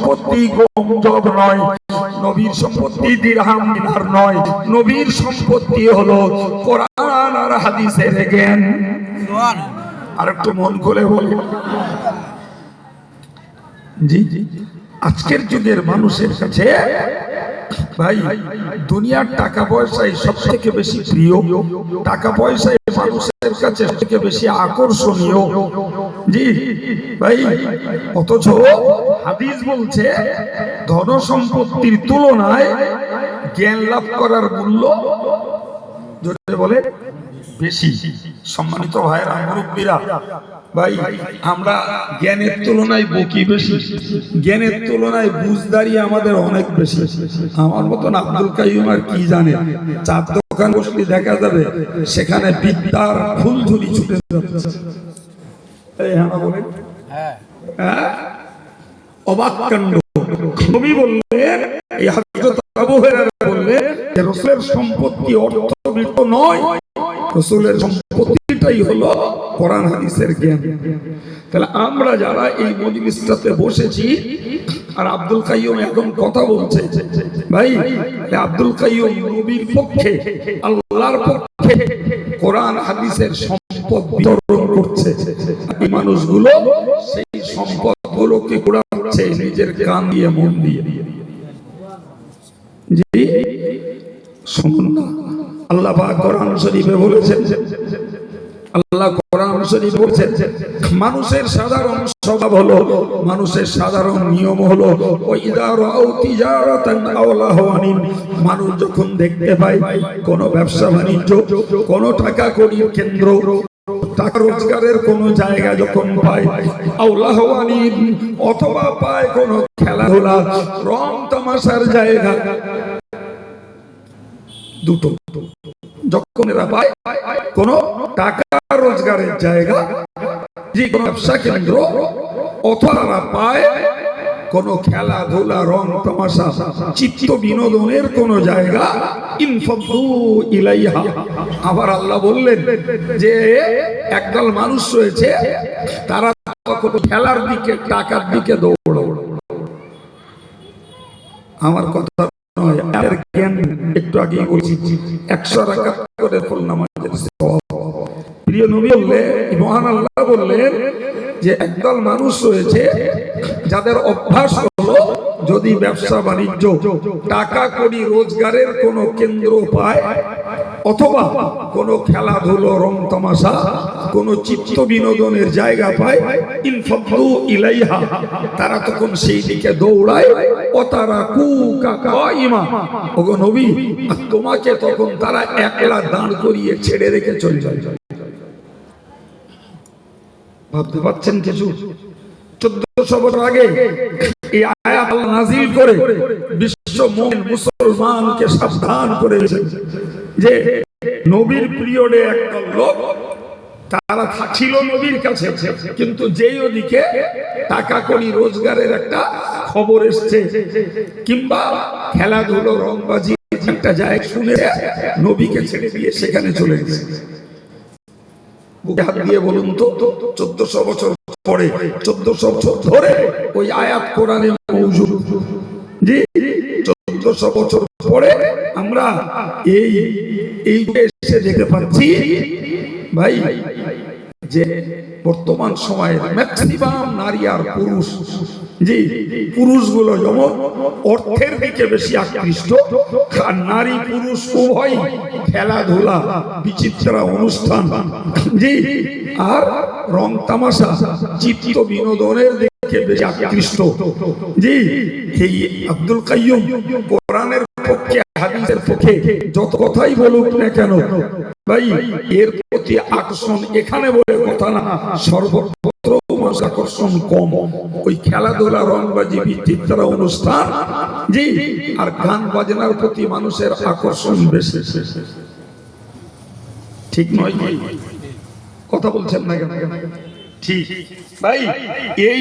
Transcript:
সম্পত্তি গম জব নয়, নবীর সম্পত্তি দিরহাম দিনার নয়, নবীর সম্পত্তি হলো কোরআন আর হাদিসের জ্ঞান। আর একটু মন খুলে বলি জি, আজকের যুগের মানুষের কাছে ভাই দুনিয়ার টাকা পয়সাই সব থেকে বেশি প্রিয়, টাকা পয়সাই মানুষের কাছে সব থেকে বেশি আকর্ষণীয় জি ভাই। অথচ হাদিস বলছে ধন সম্পত্তির তুলনায় জ্ঞান লাভ করার মূল্য জোরে বলে বেশি। সম্মানিত ভাইরা, মুরব্বীরা, ভাই আমরা জ্ঞানের তুলনায় বকি বেশি, জ্ঞানের তুলনায় বুঝদারি আমাদের অনেক বেশি। আমার মতন আব্দুল কাইয়ুম আর কি জানে, চার দোকান বসলে দেখা যাবে সেখানে বিদ্যার ফুলঝুরি ছুটে যাচ্ছে। এই হ্যাঁ বলেন, হ্যাঁ অবাক কাণ্ড। নবী বললেন, এই হযরত আবু হুরায়রা বললেন যে রাসূলের সম্পত্তি অর্থবিত্ত নয়, রাসূলের সম্পত্তিটাই হলো কোরআন হাদিসের জ্ঞান। তাহলে আমরা যারা এই মজলিসটাতে বসেছি আর আব্দুল কাইয়ুম এখন কথা বলছে, ভাই আব্দুল কাইয়ুম নবীর পক্ষে, আল্লাহর পক্ষে কোরআন হাদিসের সম্পদ বিতরণ করছে। এই মানুষগুলো সেই সম্পদগুলোকে কুড়াচ্ছে নিজের কান দিয়ে, মন দিয়ে। জি শুনুন না, আল্লাহ পাক কোরআন শরীফে বলেছেন, আল্লাহ কোরআন শরীফে বলেছেন মানুষের সাধারণ স্বভাব হলো, মানুষের সাধারণ নিয়ম হলো ওয়াইদা রাউ তিজারাতান আও লাহওয়ান, মানুষ যখন দেখতে পায় কোন ব্যবসা বাণিজ্য, কোন টাকা কড়ির কেন্দ্র, টাকা রোজগারের কোন জায়গা যখন পায়, আও লাহওয়ান অথবা পায় কোন খেলাধুলা রং তামাশার জায়গা, দুটো যখন এরা পায় কোন টাকা রোজগারের জায়গা, যে কোন ব্যবসা কেন্দ্র, অথবা পায় কোন খেলাধুলা রং তামাশা চিত্ত বিনোদনের কোন জায়গা, ইনফাদু ইলাইহা। আবার আল্লাহ বললেন যে একদল মানুষ রয়েছে তারা খেলার দিকে, টাকার দিকে দৌড়ায়। আমার কথা নয়, এর জ্ঞান একটু আগেই বলছি, 100 রাকাত করে ফুল নামাজের সওয়াব। প্রিয় নবী বললেন, মহান আল্লাহ বললেন যে একদল মানুষ রয়েছে যাদের অভ্যাস হলো যদি ব্যবসা বাণিজ্য, টাকা কড়ি রোজগারের কোন কেন্দ্র পায়, অথবা কোন খেলাধুলো রং তামাশা, কোন চিত্ত বিনোদনের জায়গা পায়, ইনফাদু ইলাইহা, তারা তখন সেই দিকে দৌড়ায়। ও তারা কুকা কাইমা, ওগো নবী তোমাকে তখন তারা একলা দাঁড় করিয়ে ছেড়ে রেখে চলে যায়। ভাবতে পারছেন কিছু? 1400 বছর আগে এই আয়াত আল্লাহ নাযিল করে বিশ্ব মুমিন মুসলমানকে সাবধান করেছেন যে নবীর পিরিয়ডে একটা লোক তারা ছিল নবীর কাছে, কিন্তু যেই ওদিকে টাকা কড়ি রোজগারের একটা খবর এসছে কিংবা খেলাধুলো রংবাজি একটা জায়গা শুনে নবীকে ছেড়ে দিয়ে সেখানে চলে গেছে। বুকে হাত দিয়ে বলুন তো, 1400 বছর পরে, 1400 বছর ধরে ওই আয়াত কোরআনে মওজুদ। জি 1400 বছর পরে আমরা এই দেশে দেখতে পাচ্ছি ভাই যে বর্তমান সময়ের ম্যাক্সিমাম নারী আর পুরুষ, জি পুরুষগুলো যেমন অর্থের দিকে বেশি আকৃষ্ট, আর নারী পুরুষ উভয় খেলাধুলা, বিচিত্র অনুষ্ঠান, জি আর রং তামাশা, চিত্ত বিনোদনের দিকে বেশি আকৃষ্ট। জি এই আব্দুল কাইয়ুম কোরআনের পক্ষে, হাদিসের পক্ষে যত কথাই বলুক না কেন ভাই, এর প্রতি আকর্ষণ এখানে বলে কথা না, সর্বত্র আকর্ষণ কম। ওই খেলাধুলা রংবাজি বিচিত্র অনুষ্ঠান, জি আর গান বাজনার প্রতি মানুষের আকর্ষণ বেশি। ঠিক নয়? কথা বলছেন না কেন? ঠিক ভাই, এই